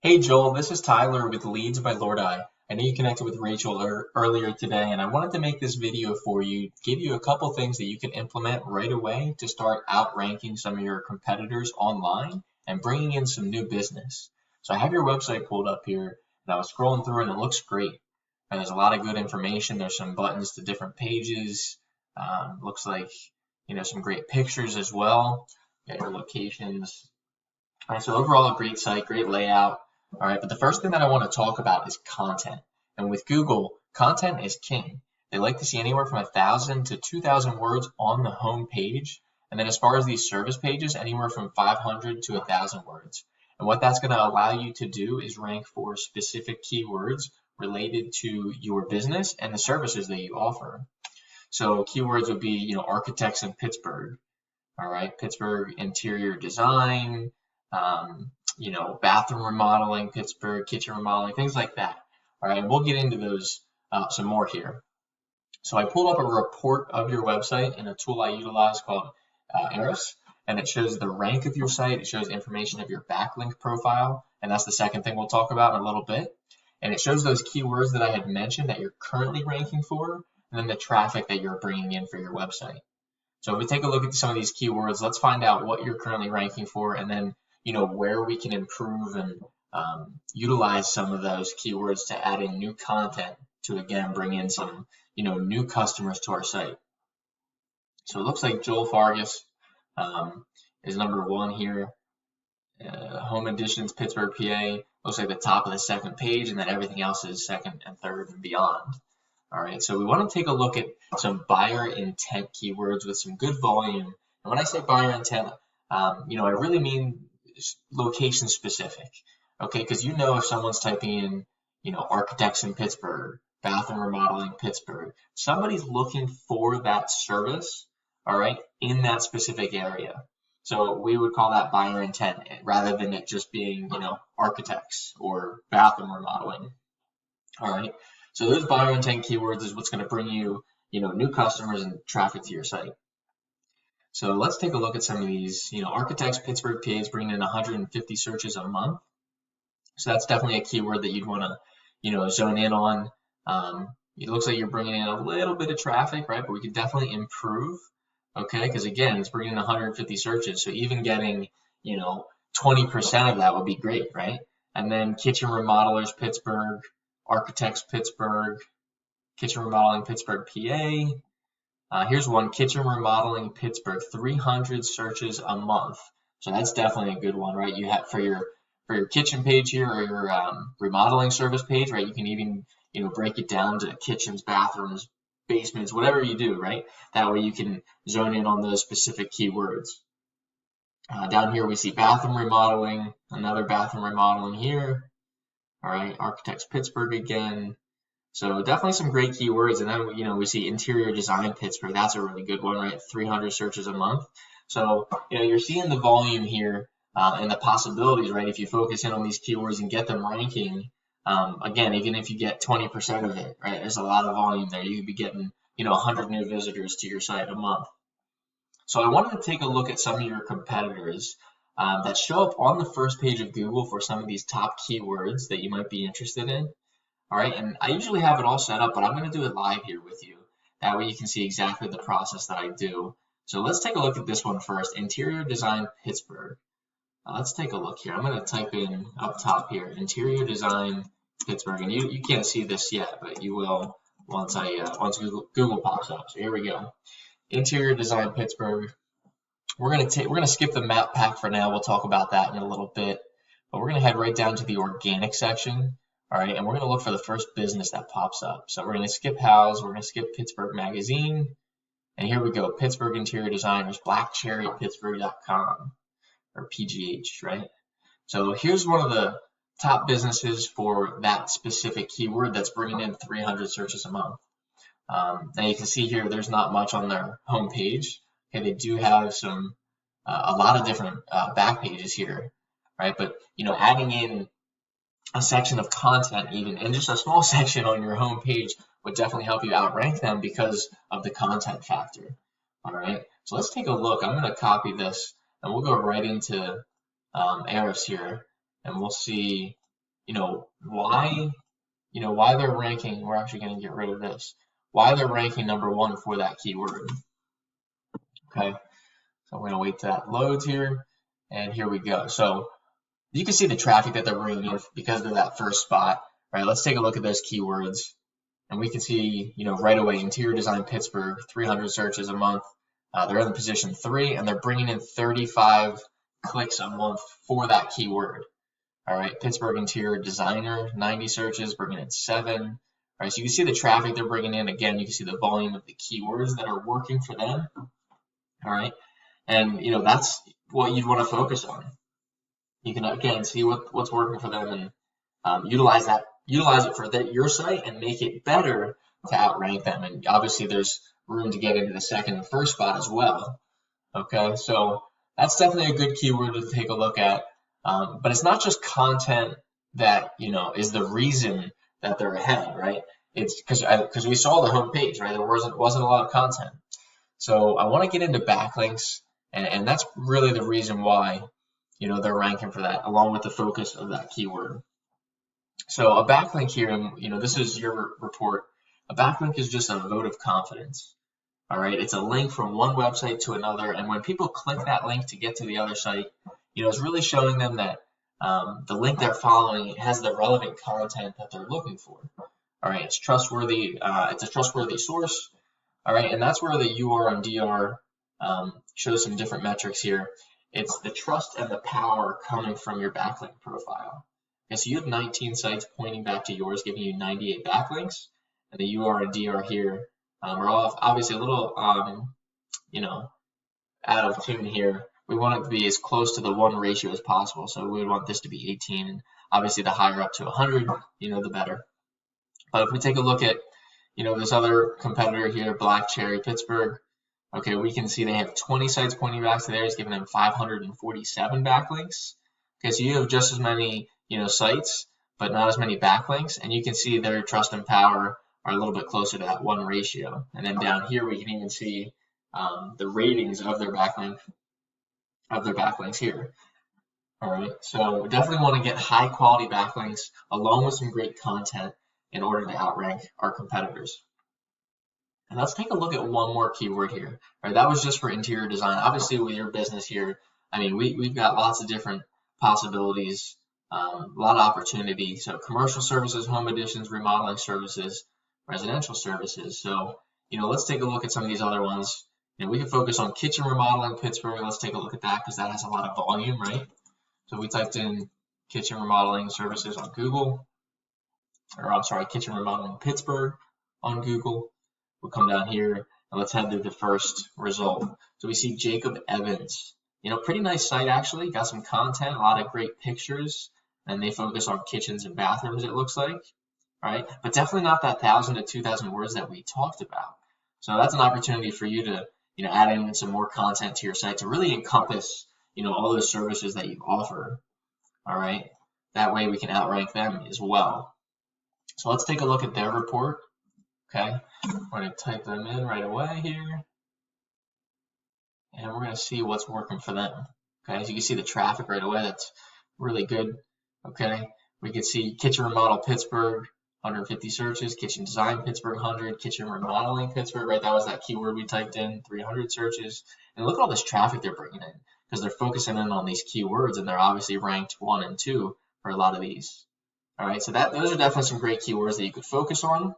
Hey Joel, this is Tyler with Leads by Lord I know you connected with Rachel earlier today, and I wanted to make this video for you, give you a couple things that you can implement right away to start outranking some of your competitors online and bringing in some new business. So I have your website pulled up here, and I was scrolling through, and it looks great. And there's a lot of good information. There's some buttons to different pages. Looks like some great pictures as well. Got your locations. All right, so overall, a great site, great layout. All right, but the first thing that I want to talk about is content. And with Google, content is king. They like to see anywhere from 1,000 to 2,000 words on the home page. And then as far as these service pages, anywhere from 500 to 1,000 words. And what that's going to allow you to do is rank for specific keywords related to your business and the services that you offer. So keywords would be, architects in Pittsburgh. All right, Pittsburgh interior design, bathroom remodeling, Pittsburgh, kitchen remodeling, things like that. All right, and we'll get into those some more here. So I pulled up a report of your website in a tool I utilize called Ahrefs, and it shows the rank of your site. It shows information of your backlink profile, and that's the second thing we'll talk about in a little bit. And it shows those keywords that I had mentioned that you're currently ranking for, and then the traffic that you're bringing in for your website. So if we take a look at some of these keywords, let's find out what you're currently ranking for, and then where we can improve and utilize some of those keywords to add in new content to again bring in some new customers to our site. So it looks like Joel Farkas is number one here. Home Additions, Pittsburgh, PA. Looks like the top of the second page, and then everything else is second and third and beyond. All right, so we want to take a look at some buyer intent keywords with some good volume. And when I say buyer intent, I really mean location specific, okay? Because if someone's typing in, architects in Pittsburgh, bathroom remodeling Pittsburgh, somebody's looking for that service, all right, in that specific area. So we would call that buyer intent rather than it just being, architects or bathroom remodeling, all right? So those buyer intent keywords is what's going to bring you, new customers and traffic to your site. So let's take a look at some of these. Architects, Pittsburgh, PA is bringing in 150 searches a month. So that's definitely a keyword that you'd want to, zone in on. It looks like you're bringing in a little bit of traffic, right? But we could definitely improve, okay? Because again, it's bringing in 150 searches. So even getting, 20% of that would be great, right? And then kitchen remodelers, Pittsburgh, architects, Pittsburgh, kitchen remodeling, Pittsburgh, PA. Here's one, kitchen remodeling Pittsburgh, 300 searches a month. So that's definitely a good one, right? You have for your kitchen page here or your remodeling service page, right? You can even break it down to kitchens, bathrooms, basements, whatever you do, right? That way you can zone in on those specific keywords. Down here we see bathroom remodeling, another bathroom remodeling here. All right, architects Pittsburgh again. So definitely some great keywords, and then we see interior design Pittsburgh. That's a really good one, right? 300 searches a month. So you're seeing the volume here and the possibilities, right? If you focus in on these keywords and get them ranking, again, even if you get 20% of it, right? There's a lot of volume there. You could be getting 100 new visitors to your site a month. So I wanted to take a look at some of your competitors that show up on the first page of Google for some of these top keywords that you might be interested in. All right, and I usually have it all set up, but I'm going to do it live here with you. That way you can see exactly the process that I do. So let's take a look at this one first, interior design Pittsburgh. Let's take a look here. I'm going to type in up top here, interior design Pittsburgh, and you can't see this yet, but you will once Google pops up. So here we go, interior design Pittsburgh. We're going to skip the map pack for now. We'll talk about that in a little bit, but we're going to head right down to the organic section. All right, and we're going to look for the first business that pops up. So we're going to skip House, we're going to skip Pittsburgh Magazine, and here we go, Pittsburgh Interior Designers, blackcherrypittsburgh.com, or PGH, right? So here's one of the top businesses for that specific keyword that's bringing in 300 searches a month. Now you can see here there's not much on their homepage. Okay, they do have a lot of different back pages here, right? But adding in a section of content even, and just a small section on your home page would definitely help you outrank them because of the content factor. All right, so let's take a look. I'm going to copy this, and we'll go right into Ahrefs here, and we'll see why they're ranking. We're actually going to get rid of this. Why they're ranking #1 for that keyword. Okay, so I'm going to wait till that loads here, and here we go. So you can see the traffic that they're bringing in because of that first spot, right? Let's take a look at those keywords, and we can see, right away, interior design Pittsburgh, 300 searches a month. They're in position 3, and they're bringing in 35 clicks a month for that keyword. All right, Pittsburgh interior designer, 90 searches, bringing in 7. All right, so you can see the traffic they're bringing in. Again, you can see the volume of the keywords that are working for them. All right, and that's what you'd want to focus on. You can again see what's working for them and utilize it for your site and make it better to outrank them. And obviously, there's room to get into the second and first spot as well. Okay, so that's definitely a good keyword to take a look at. But it's not just content that is the reason that they're ahead, right? It's because we saw the homepage, right? There wasn't a lot of content. So I want to get into backlinks, and that's really the reason why they're ranking for that, along with the focus of that keyword. So a backlink here, and this is your report. A backlink is just a vote of confidence. All right, it's a link from one website to another, and when people click that link to get to the other site, it's really showing them that the link they're following has the relevant content that they're looking for. All right, it's trustworthy. It's a trustworthy source. All right, and that's where the UR and DR shows some different metrics here. It's the trust and the power coming from your backlink profile. Okay, so you have 19 sites pointing back to yours, giving you 98 backlinks, and the UR and DR here are all obviously a little, out of tune here. We want it to be as close to the 1 ratio as possible. So we would want this to be 18, and obviously the higher up to 100, the better. But if we take a look at, this other competitor here, Black Cherry Pittsburgh, okay, we can see they have 20 sites pointing back to theirs, giving them 547 backlinks. Okay, so you have just as many, sites, but not as many backlinks, and you can see their trust and power are a little bit closer to that 1 ratio. And then down here, we can even see the ratings of their backlinks here. All right, so we definitely want to get high quality backlinks along with some great content in order to outrank our competitors. And let's take a look at one more keyword here. All right, that was just for interior design. Obviously, with your business here, we've got lots of different possibilities, a lot of opportunity. So commercial services, home additions, remodeling services, residential services. So, let's take a look at some of these other ones. We can focus on kitchen remodeling Pittsburgh. Let's take a look at that because that has a lot of volume, right? So we typed in kitchen remodeling services on Google, kitchen remodeling Pittsburgh on Google. We'll come down here and let's head to the first result. So we see Jacob Evans. Pretty nice site actually. Got some content, a lot of great pictures, and they focus on kitchens and bathrooms, it looks like, right? But definitely not that 1,000 to 2,000 words that we talked about. So that's an opportunity for you to add in some more content to your site to really encompass all those services that you offer. All right, that way we can outrank them as well. So let's take a look at their report. Okay, we're going to type them in right away here, and we're going to see what's working for them. Okay, as you can see the traffic right away, that's really good. Okay, we can see kitchen remodel Pittsburgh, 150 searches, kitchen design Pittsburgh, 100, kitchen remodeling Pittsburgh, right? That was that keyword we typed in, 300 searches. And look at all this traffic they're bringing in because they're focusing in on these keywords, and they're obviously ranked 1 and 2 for a lot of these. All right, so those are definitely some great keywords that you could focus on.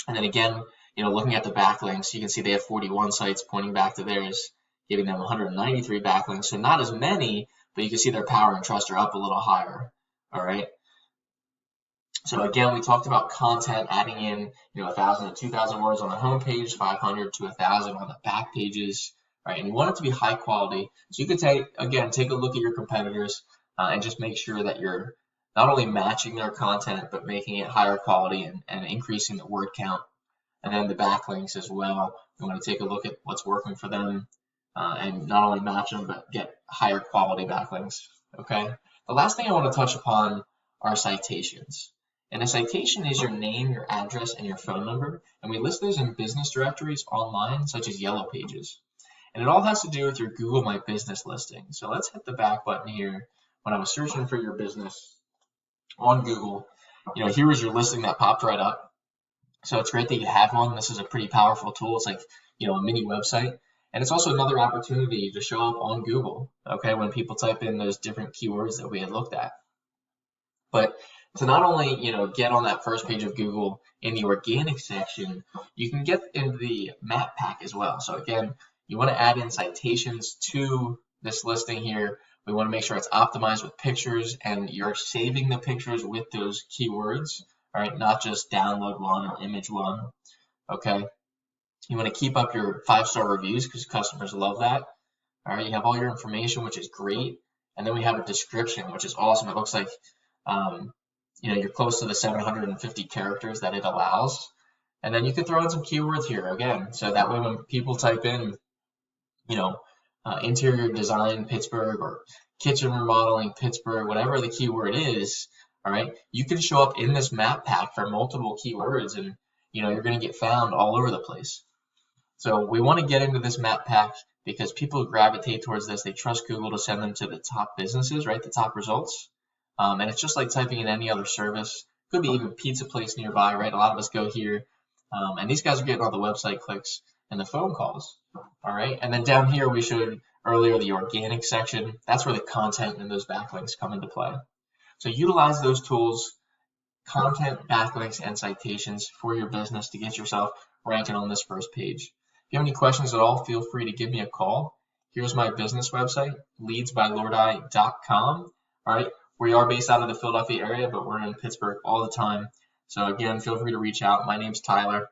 And then again, looking at the backlinks, you can see they have 41 sites pointing back to theirs, giving them 193 backlinks. So not as many, but you can see their power and trust are up a little higher. All right. So again, we talked about content, adding in 1,000 to 2,000 words on the home page, 500 to 1,000 on the back pages, right? And you want it to be high quality. So you could take a look at your competitors and just make sure that you're not only matching their content, but making it higher quality and increasing the word count. And then the backlinks as well. You want to take a look at what's working for them and not only match them, but get higher quality backlinks. Okay. The last thing I want to touch upon are citations. And a citation is your name, your address, and your phone number. And we list those in business directories online, such as Yellow Pages. And it all has to do with your Google My Business listing. So let's hit the back button here. When I was searching for your business, on Google, here was your listing that popped right up. So it's great that you have one. This is a pretty powerful tool. It's like, a mini website. And it's also another opportunity to show up on Google, okay, when people type in those different keywords that we had looked at. But to not only, get on that first page of Google in the organic section, you can get into the map pack as well. So again, you want to add in citations to this listing here. We want to make sure it's optimized with pictures and you're saving the pictures with those keywords, all right, not just download one or image one, okay? You want to keep up your 5-star reviews because customers love that. All right, you have all your information, which is great. And then we have a description, which is awesome. It looks like, you're close to the 750 characters that it allows. And then you can throw in some keywords here again. So that way when people type in, interior design Pittsburgh or kitchen remodeling Pittsburgh, whatever the keyword is, all right, you can show up in this map pack for multiple keywords and, you're going to get found all over the place. So we want to get into this map pack because people gravitate towards this. They trust Google to send them to the top businesses, right? The top results. And it's just like typing in any other service. Could be even pizza place nearby, right? A lot of us go here. And these guys are getting all the website clicks and the phone calls. All right. And then down here, we showed earlier the organic section. That's where the content and those backlinks come into play. So utilize those tools, content, backlinks, and citations for your business to get yourself ranking on this first page. If you have any questions at all, feel free to give me a call. Here's my business website, leadsbylordeye.com. All right. We are based out of the Philadelphia area, but we're in Pittsburgh all the time. So again, feel free to reach out. My name's Tyler,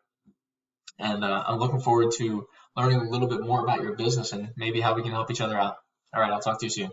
and I'm looking forward to learning a little bit more about your business and maybe how we can help each other out. All right, I'll talk to you soon.